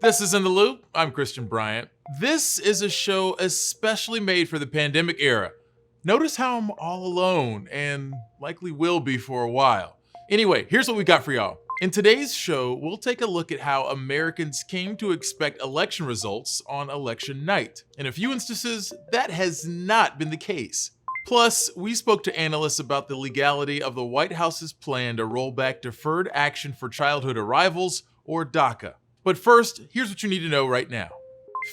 This is In the Loop. I'm Christian Bryant. This is a show especially made for the pandemic era. Notice how I'm all alone and likely will be for a while. Anyway, here's what we got for y'all. In today's show, we'll take a look at how Americans came to expect election results on election night. In a few instances, that has not been the case. Plus, we spoke to analysts about the legality of the White House's plan to roll back Deferred Action for Childhood Arrivals, or DACA. But first, here's what you need to know right now.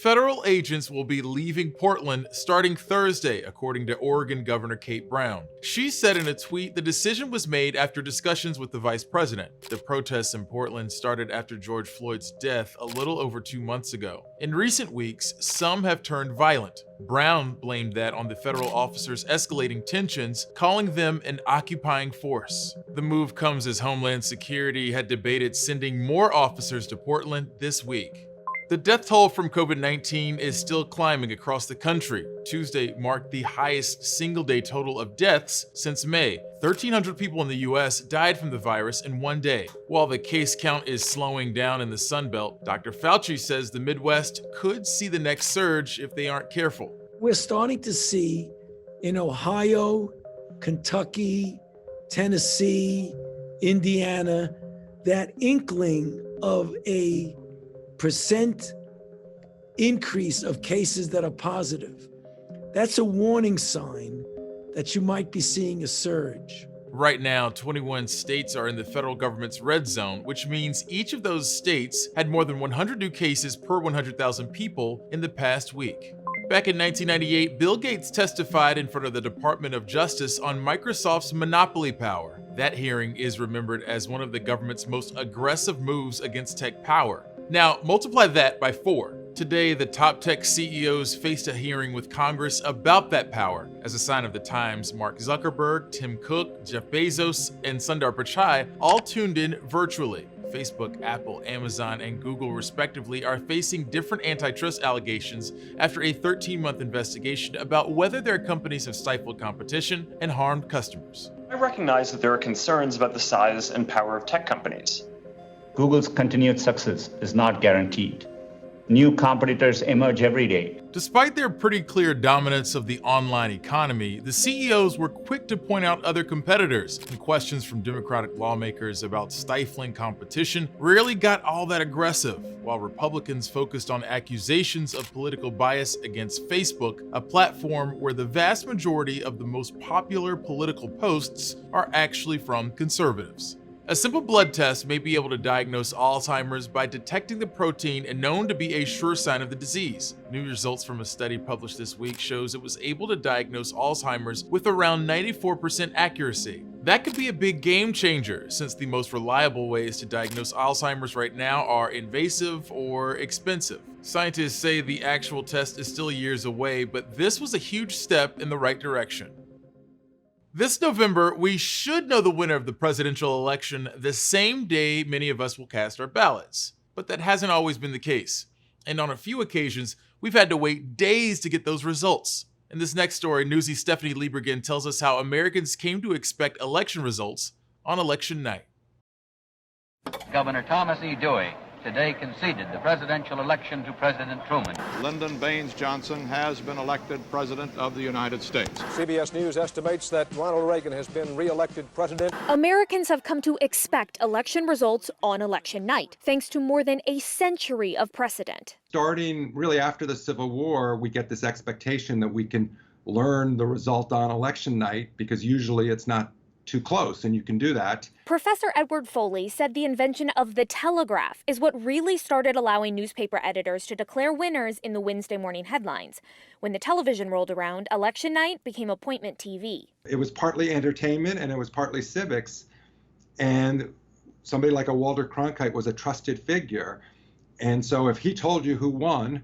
Federal agents will be leaving Portland starting Thursday, according to Oregon Governor Kate Brown. She said in a tweet the decision was made after discussions with the vice president. The protests in Portland started after George Floyd's death a little over 2 months ago. In recent weeks, some have turned violent. Brown blamed that on the federal officers' escalating tensions, calling them an occupying force. The move comes as Homeland Security had debated sending more officers to Portland this week. The death toll from COVID-19 is still climbing across the country. Tuesday marked the highest single-day total of deaths since May. 1,300 people in the US died from the virus in one day. While the case count is slowing down in the Sun Belt, Dr. Fauci says the Midwest could see the next surge if they aren't careful. We're starting to see in Ohio, Kentucky, Tennessee, Indiana, that inkling of a percent increase of cases that are positive. That's a warning sign that you might be seeing a surge. Right now, 21 states are in the federal government's red zone, which means each of those states had more than 100 new cases per 100,000 people in the past week. Back in 1998, Bill Gates testified in front of the Department of Justice on Microsoft's monopoly power. That hearing is remembered as one of the government's most aggressive moves against tech power. Now, multiply that by 4. Today, the top tech CEOs faced a hearing with Congress about that power. As a sign of the times, Mark Zuckerberg, Tim Cook, Jeff Bezos, and Sundar Pichai all tuned in virtually. Facebook, Apple, Amazon, and Google respectively are facing different antitrust allegations after a 13-month investigation about whether their companies have stifled competition and harmed customers. I recognize that there are concerns about the size and power of tech companies. Google's continued success is not guaranteed. New competitors emerge every day. Despite their pretty clear dominance of the online economy, the CEOs were quick to point out other competitors, and questions from Democratic lawmakers about stifling competition rarely got all that aggressive, while Republicans focused on accusations of political bias against Facebook, a platform where the vast majority of the most popular political posts are actually from conservatives. A simple blood test may be able to diagnose Alzheimer's by detecting the protein known to be a sure sign of the disease. New results from a study published this week shows it was able to diagnose Alzheimer's with around 94% accuracy. That could be a big game changer, since the most reliable ways to diagnose Alzheimer's right now are invasive or expensive. Scientists say the actual test is still years away, but this was a huge step in the right direction. This November, we should know the winner of the presidential election the same day many of us will cast our ballots. But that hasn't always been the case. And on a few occasions, we've had to wait days to get those results. In this next story, Newsy's Stephanie Liebergen tells us how Americans came to expect election results on election night. Governor Thomas E. Dewey today conceded the presidential election to President Truman. Lyndon Baines Johnson has been elected President of the United States. CBS News estimates that Ronald Reagan has been re-elected president. Americans have come to expect election results on election night, thanks to more than a century of precedent. Starting really after the Civil War, we get this expectation that we can learn the result on election night, because usually it's not too close, and you can do that. Professor Edward Foley said the invention of the telegraph is what really started allowing newspaper editors to declare winners in the Wednesday morning headlines. When the television rolled around, election night became appointment TV. It was partly entertainment and it was partly civics, and somebody like a Walter Cronkite was a trusted figure. And so if he told you who won,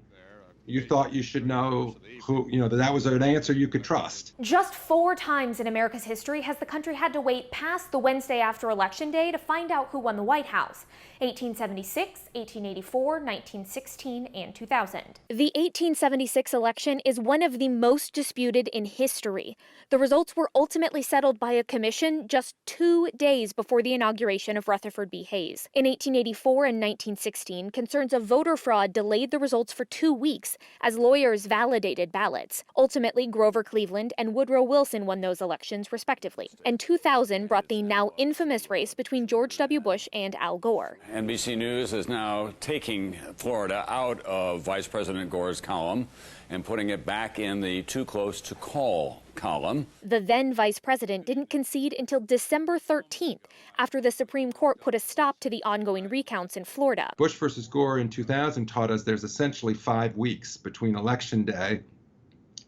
you thought you should know who, that was an answer you could trust. Just 4 times in America's history has the country had to wait past the Wednesday after Election Day to find out who won the White House. 1876, 1884, 1916, and 2000. The 1876 election is one of the most disputed in history. The results were ultimately settled by a commission just 2 days before the inauguration of Rutherford B. Hayes. In 1884 and 1916, concerns of voter fraud delayed the results for 2 weeks as lawyers validated ballots. Ultimately, Grover Cleveland and Woodrow Wilson won those elections, respectively. And 2000 brought the now infamous race between George W. Bush and Al Gore. NBC News is now taking Florida out of Vice President Gore's column and putting it back in the too close to call column. The then vice president didn't concede until December 13th, after the Supreme Court put a stop to the ongoing recounts in Florida. Bush versus Gore in 2000 taught us there's essentially 5 weeks between Election Day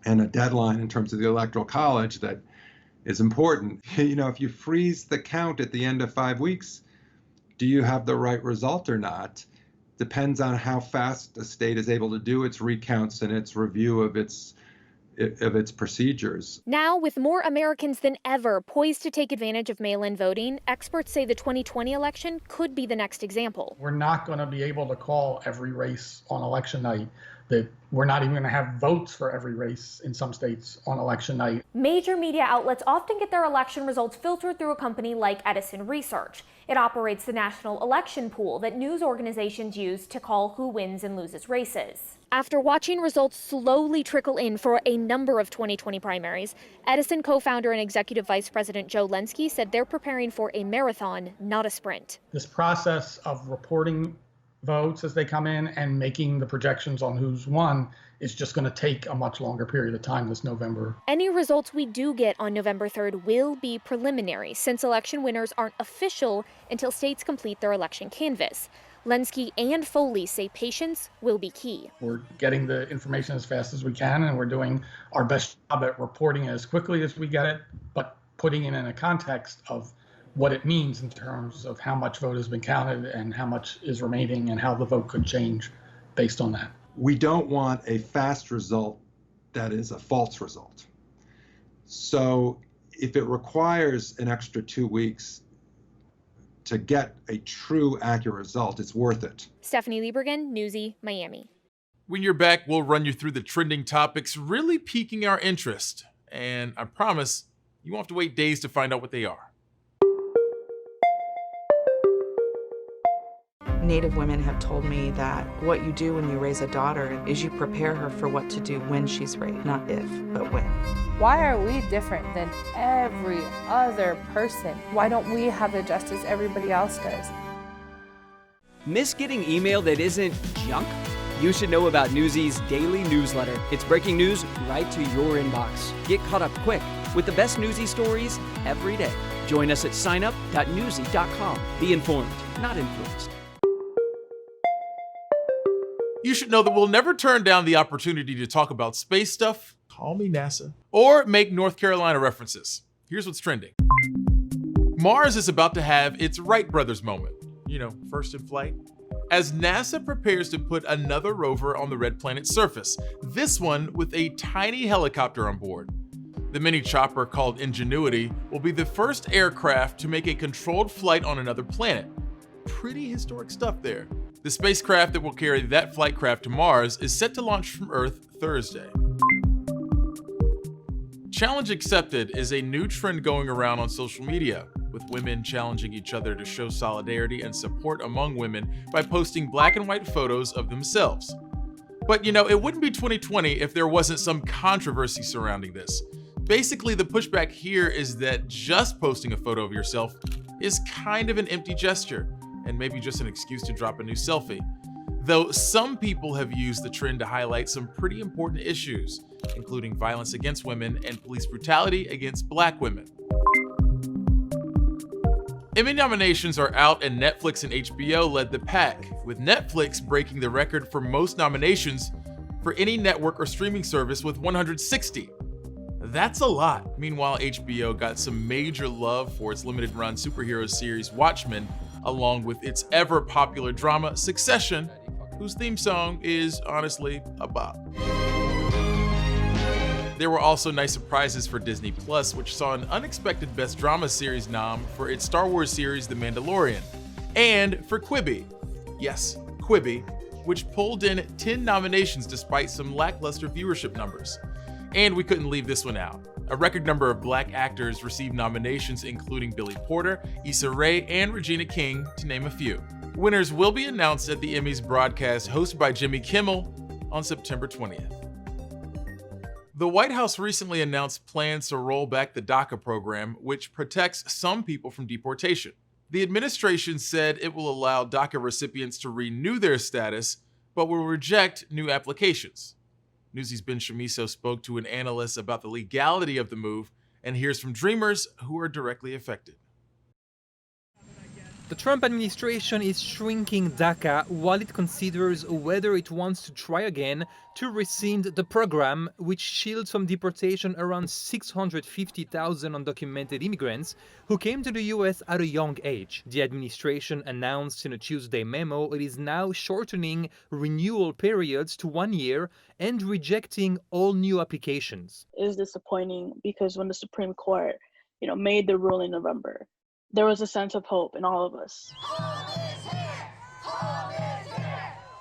and a deadline in terms of the Electoral College that is important. If you freeze the count at the end of 5 weeks, do you have the right result or not? Depends on how fast a state is able to do its recounts and its review of its procedures. Now, with more Americans than ever poised to take advantage of mail-in voting, experts say the 2020 election could be the next example. We're not going to be able to call every race on election night. That we're not even going to have votes for every race in some states on election night. Major media outlets often get their election results filtered through a company like EDISON Research. It operates the national election pool that news organizations use to call who wins and loses races. After watching results slowly trickle in for a number of 2020 primaries, Edison co-founder and executive vice president Joe Lenski said they're preparing for a marathon, not a sprint. This process of reporting votes as they come in and making the projections on who's won is just going to take a much longer period of time this November. Any results we do get on November 3rd will be preliminary, since election winners aren't official until states complete their election canvass. Lenski and Foley say patience will be key. We're getting the information as fast as we can, and we're doing our best job at reporting it as quickly as we get it, but putting it in a context of what it means in terms of how much vote has been counted and how much is remaining and how the vote could change based on that. We don't want a fast result that is a false result. So if it requires an extra 2 weeks to get a true accurate result, it's worth it. Stephanie Liebergen, Newsy, Miami. When you're back, we'll run you through the trending topics really piquing our interest. And I promise you won't have to wait days to find out what they are. Native women have told me that what you do when you raise a daughter is you prepare her for what to do when she's raised, not if, but when. Why are we different than every other person? Why don't we have the justice everybody else does? Miss getting email that isn't junk? You should know about Newsy's daily newsletter. It's breaking news right to your inbox. Get caught up quick with the best Newsy stories every day. Join us at signup.newsy.com. Be informed, not influenced. You should know that we'll never turn down the opportunity to talk about space stuff, call me NASA, or make North Carolina references. Here's what's trending. Mars is about to have its Wright brothers moment, first in flight, as NASA prepares to put another rover on the red planet's surface, this one with a tiny helicopter on board. The mini chopper called Ingenuity will be the first aircraft to make a controlled flight on another planet. Pretty historic stuff there. The spacecraft that will carry that flight craft to Mars is set to launch from Earth Thursday. Challenge Accepted is a new trend going around on social media, with women challenging each other to show solidarity and support among women by posting black and white photos of themselves. But it wouldn't be 2020 if there wasn't some controversy surrounding this. Basically, the pushback here is that just posting a photo of yourself is kind of an empty gesture, and maybe just an excuse to drop a new selfie. Though some people have used the trend to highlight some pretty important issues, including violence against women and police brutality against Black women. Emmy nominations are out and Netflix and HBO led the pack, with Netflix breaking the record for most nominations for any network or streaming service with 160. That's a lot. Meanwhile, HBO got some major love for its limited-run superhero series Watchmen, along with its ever-popular drama Succession, whose theme song is honestly a bop. There were also nice surprises for Disney Plus, which saw an unexpected Best Drama Series nom for its Star Wars series The Mandalorian, and for Quibi, yes, Quibi, which pulled in 10 nominations despite some lackluster viewership numbers. And we couldn't leave this one out. A record number of Black actors received nominations, including Billy Porter, Issa Rae, and Regina King, to name a few. Winners will be announced at the Emmys broadcast hosted by Jimmy Kimmel on September 20th. The White House recently announced plans to roll back the DACA program, which protects some people from deportation. The administration said it will allow DACA recipients to renew their status, but will reject new applications. Newsy's Ben Shamiso spoke to an analyst about the legality of the move and hears from Dreamers who are directly affected. The Trump administration is shrinking DACA while it considers whether it wants to try again to rescind the program, which shields from deportation around 650,000 undocumented immigrants who came to the US at a young age. The administration announced in a Tuesday memo it is now shortening renewal periods to 1 year and rejecting all new applications. It is disappointing because when the Supreme Court, made the ruling in November, there was a sense of hope in all of us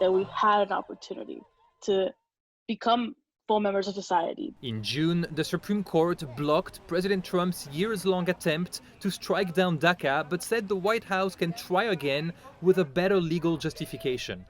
that we had an opportunity to become full members of society. In June, the Supreme Court blocked President Trump's years-long attempt to strike down DACA, but said the White House can try again with a better legal justification.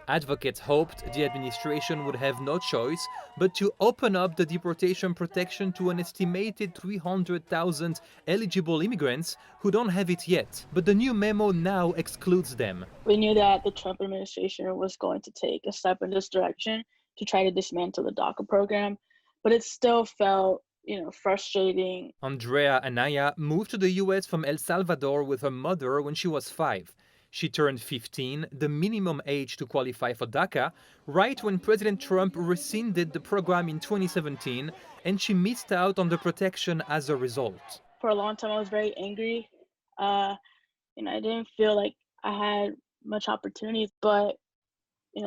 Advocates hoped the administration would have no choice but to open up the deportation protection to an estimated 300,000 eligible immigrants who don't have it yet. But the new memo now excludes them. We knew that the Trump administration was going to take a step in this direction to try to dismantle the DACA program, but it still felt frustrating. Andrea Anaya moved to the US from El Salvador with her mother when she was 5. She turned 15, the minimum age to qualify for DACA, right when President Trump rescinded the program in 2017, and she missed out on the protection as a result. For a long time, I was very angry. I didn't feel like I had much opportunity, but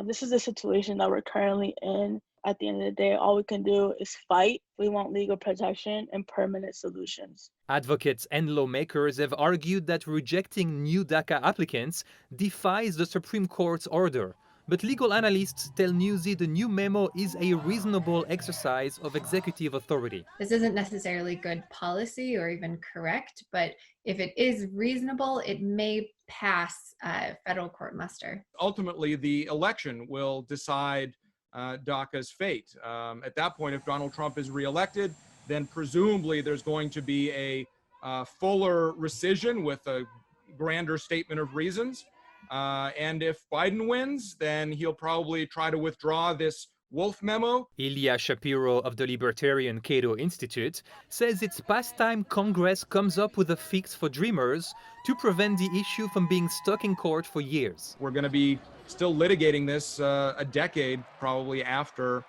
this is the situation that we're currently in. At the end of the day, all we can do is fight. We want legal protection and permanent solutions. Advocates and lawmakers have argued that rejecting new DACA applicants defies the Supreme Court's order. But legal analysts tell Newsy the new memo is a reasonable exercise of executive authority. This isn't necessarily good policy or even correct, but if it is reasonable, it may pass federal court muster. Ultimately, the election will decide DACA's fate. At that point, if Donald Trump is reelected, then presumably there's going to be a fuller rescission with a grander statement of reasons. And if Biden wins, then he'll probably try to withdraw this Wolf memo. Ilya Shapiro of the Libertarian Cato Institute says it's past time Congress comes up with a fix for Dreamers to prevent the issue from being stuck in court for years. We're going to be still litigating this a decade probably after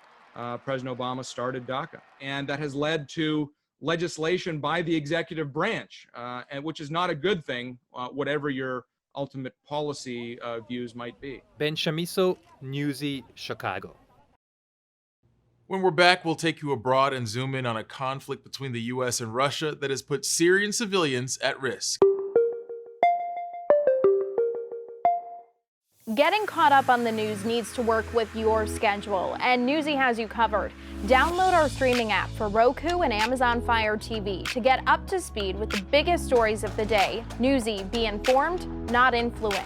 President Obama started DACA. And that has led to legislation by the executive branch, and which is not a good thing, whatever your ultimate policy views might be. Ben Shamiso, Newsy, Chicago. When we're back, we'll take you abroad and zoom in on a conflict between the US and Russia that has put Syrian civilians at risk. Getting caught up on the news needs to work with your schedule, and Newsy has you covered. Download our streaming app for Roku and Amazon Fire TV to get up to speed with the biggest stories of the day. Newsy, be informed, not influenced.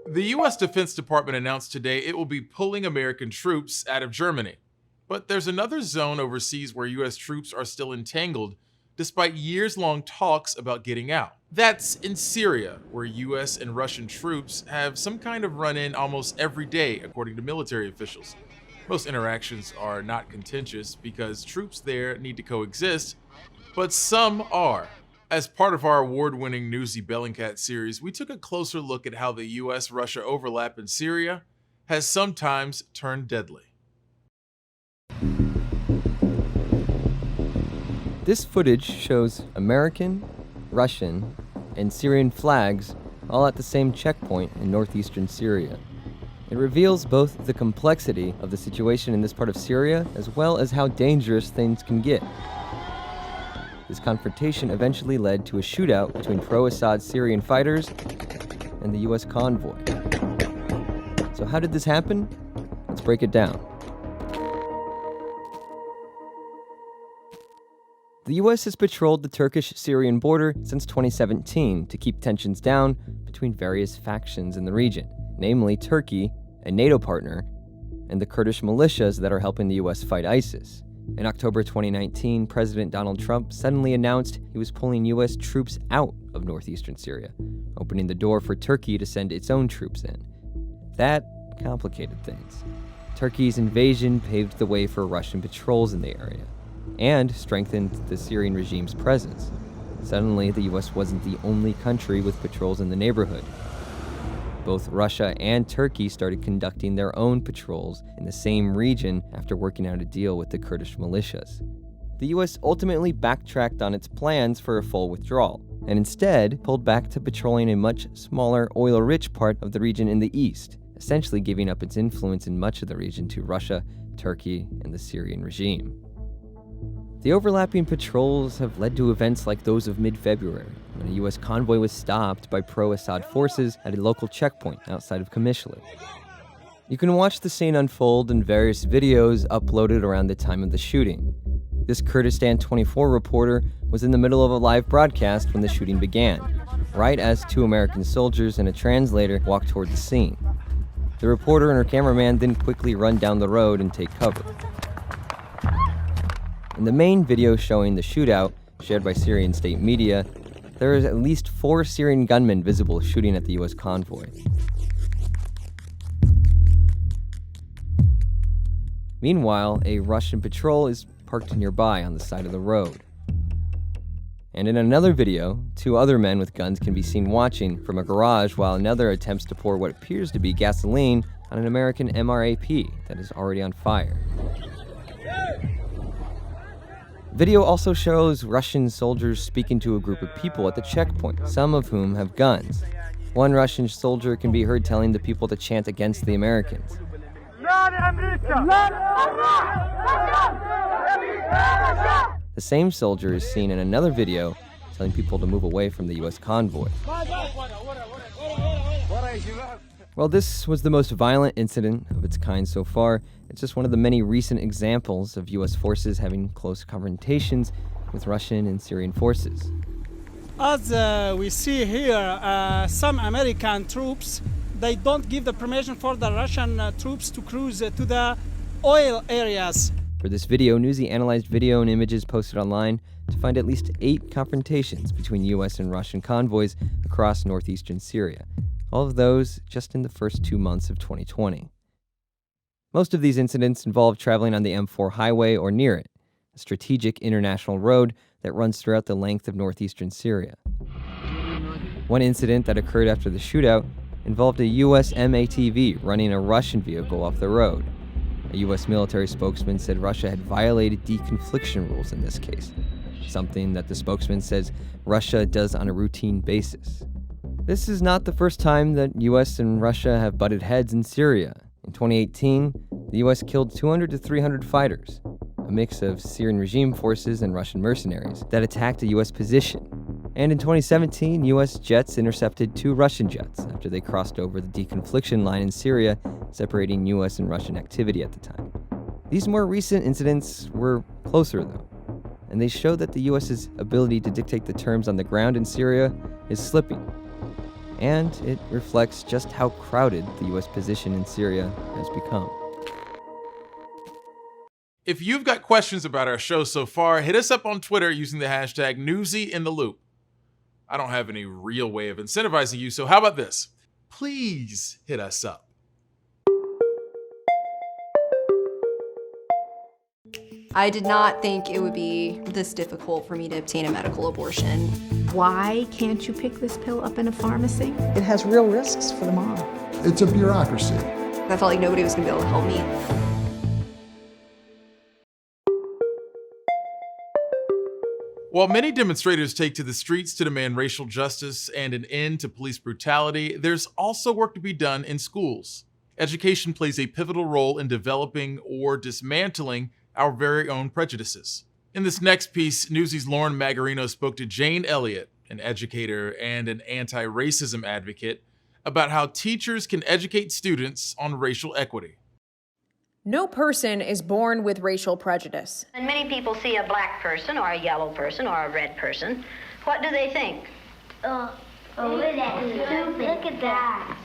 The US Defense Department announced today it will be pulling American troops out of Germany. But there's another zone overseas where US troops are still entangled, despite years-long talks about getting out. That's in Syria, where US and Russian troops have some kind of run-in almost every day, according to military officials. Most interactions are not contentious because troops there need to coexist, but some are. As part of our award-winning Newsy Bellingcat series, we took a closer look at how the US-Russia overlap in Syria has sometimes turned deadly. This footage shows American, Russian, and Syrian flags all at the same checkpoint in northeastern Syria. It reveals both the complexity of the situation in this part of Syria, as well as how dangerous things can get. This confrontation eventually led to a shootout between pro-Assad Syrian fighters and the U.S. convoy. So how did this happen? Let's break it down. The U.S. has patrolled the Turkish-Syrian border since 2017 to keep tensions down between various factions in the region, namely Turkey, a NATO partner, and the Kurdish militias that are helping the U.S. fight ISIS. In October 2019, President Donald Trump suddenly announced he was pulling U.S. troops out of northeastern Syria, opening the door for Turkey to send its own troops in. That complicated things. Turkey's invasion paved the way for Russian patrols in the area, and strengthened the Syrian regime's presence. Suddenly, the U.S. wasn't the only country with patrols in the neighborhood. Both Russia and Turkey started conducting their own patrols in the same region after working out a deal with the Kurdish militias. The U.S. ultimately backtracked on its plans for a full withdrawal, and instead pulled back to patrolling a much smaller, oil-rich part of the region in the east, essentially giving up its influence in much of the region to Russia, Turkey, and the Syrian regime. The overlapping patrols have led to events like those of mid-February, when a U.S. convoy was stopped by pro-Assad forces at a local checkpoint outside of Qamishli. You can watch the scene unfold in various videos uploaded around the time of the shooting. This Kurdistan 24 reporter was in the middle of a live broadcast when the shooting began, right as 2 American soldiers and a translator walked toward the scene. The reporter and her cameraman then quickly run down the road and take cover. In the main video showing the shootout, shared by Syrian state media, there is at least 4 Syrian gunmen visible shooting at the U.S. convoy. Meanwhile, a Russian patrol is parked nearby on the side of the road. And in another video, 2 other men with guns can be seen watching from a garage while another attempts to pour what appears to be gasoline on an American MRAP that is already on fire. Video also shows Russian soldiers speaking to a group of people at the checkpoint, some of whom have guns. One Russian soldier can be heard telling the people to chant against the Americans. The same soldier is seen in another video telling people to move away from the U.S. convoy. While this was the most violent incident of its kind so far, it's just one of the many recent examples of U.S. forces having close confrontations with Russian and Syrian forces. As we see here, some American troops, they don't give the permission for the Russian troops to cruise to the oil areas. For this video, Newsy analyzed video and images posted online to find at least 8 confrontations between U.S. and Russian convoys across northeastern Syria. All of those just in the first 2 months of 2020. Most of these incidents involve traveling on the M4 highway or near it, a strategic international road that runs throughout the length of northeastern Syria. One incident that occurred after the shootout involved a U.S. MATV running a Russian vehicle off the road. A U.S. military spokesman said Russia had violated deconfliction rules in this case, something that the spokesman says Russia does on a routine basis. This is not the first time that U.S. and Russia have butted heads in Syria. In 2018, the U.S. killed 200 to 300 fighters, a mix of Syrian regime forces and Russian mercenaries, that attacked a U.S. position. And in 2017, U.S. jets intercepted 2 Russian jets after they crossed over the deconfliction line in Syria, separating U.S. and Russian activity at the time. These more recent incidents were closer, though, and they show that the U.S.'s ability to dictate the terms on the ground in Syria is slipping. And it reflects just how crowded the U.S. position in Syria has become. If you've got questions about our show so far, hit us up on Twitter using the hashtag NewsyInTheLoop. I don't have any real way of incentivizing you, so how about this? Please hit us up. I did not think it would be this difficult for me to obtain a medical abortion. Why can't you pick this pill up in a pharmacy? It has real risks for the mom. It's a bureaucracy. I felt like nobody was going to be able to help me. While many demonstrators take to the streets to demand racial justice and an end to police brutality, there's also work to be done in schools. Education plays a pivotal role in developing or dismantling our very own prejudices. In this next piece, Newsy's Lauren Magarino spoke to Jane Elliot, an educator and an anti-racism advocate, about how teachers can educate students on racial equity. No person is born with racial prejudice. And many people see a black person or a yellow person or a red person. What do they think? Look at that.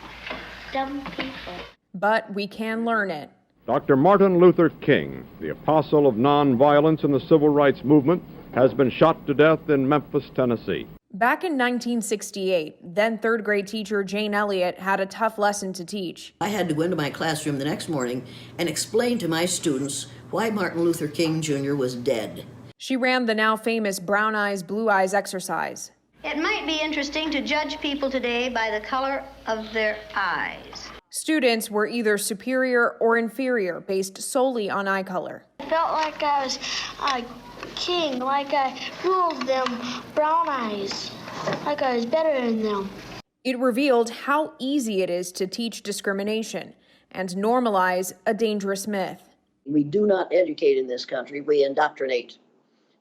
Dumb people. But we can learn it. Dr. Martin Luther King, the apostle of nonviolence in the civil rights movement, has been shot to death in Memphis, Tennessee. Back in 1968, then third grade teacher Jane Elliot had a tough lesson to teach. I had to go into my classroom the next morning and explain to my students why Martin Luther King Jr. was dead. She ran the now famous brown eyes, blue eyes exercise. It might be interesting to judge people today by the color of their eyes. Students were either superior or inferior based solely on eye color. I felt like I was a king, like I ruled them brown eyes, like I was better than them. It revealed how easy it is to teach discrimination and normalize a dangerous myth. We do not educate in this country, we indoctrinate.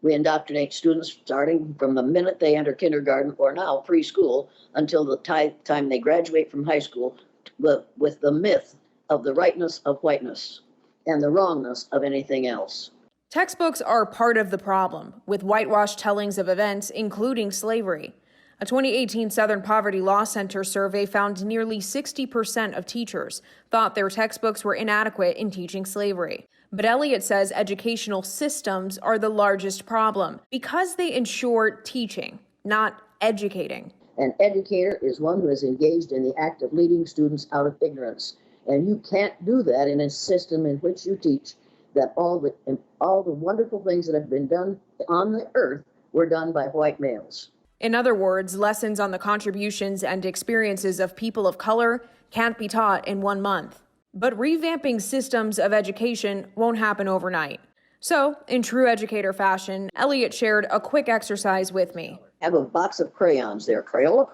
We indoctrinate students starting from the minute they enter kindergarten or now preschool until the time they graduate from high school with the myth of the rightness of whiteness and the wrongness of anything else. Textbooks are part of the problem, with whitewashed tellings of events, including slavery. A 2018 Southern Poverty Law Center survey found nearly 60% of teachers thought their textbooks were inadequate in teaching slavery. But Elliot says educational systems are the largest problem because they ensure teaching, not educating. An educator is one who is engaged in the act of leading students out of ignorance. And you can't do that in a system in which you teach that all the wonderful things that have been done on the earth were done by white males. In other words, lessons on the contributions and experiences of people of color can't be taught in 1 month. But revamping systems of education won't happen overnight. So, in true educator fashion, Elliot shared a quick exercise with me. Have a box of crayons there, Crayola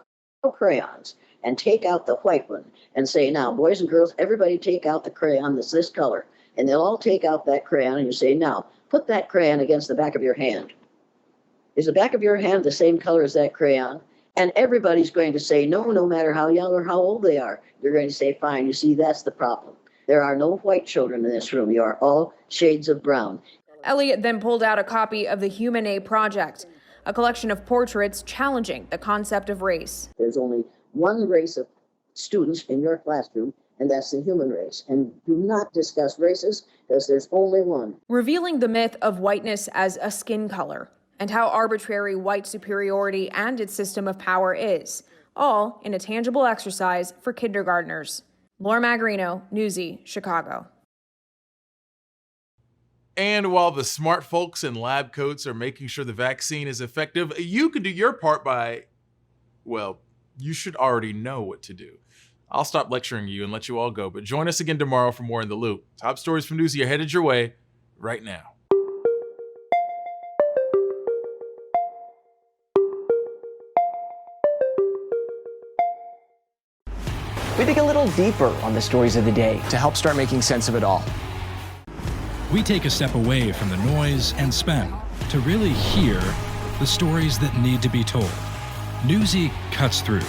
crayons, and take out the white one and say, now, boys and girls, everybody take out the crayon that's this color. And they'll all take out that crayon and you say, now, put that crayon against the back of your hand. Is the back of your hand the same color as that crayon? And everybody's going to say, no, no matter how young or how old they are. You're going to say, fine, you see, that's the problem. There are no white children in this room. You are all shades of brown. Elliot then pulled out a copy of the Human A Project, a collection of portraits challenging the concept of race. There's only one race of students in your classroom, and that's the human race. And do not discuss races, because there's only one. Revealing the myth of whiteness as a skin color, and how arbitrary white superiority and its system of power is, all in a tangible exercise for kindergartners. Lauren Magarino, Newsy, Chicago. And while the smart folks in lab coats are making sure the vaccine is effective, you can do your part by, well, you should already know what to do. I'll stop lecturing you and let you all go, but join us again tomorrow for more In the Loop. Top stories from Newsy are headed your way right now. We dig a little deeper on the stories of the day to help start making sense of it all. We take a step away from the noise and spin to really hear the stories that need to be told. Newsy cuts through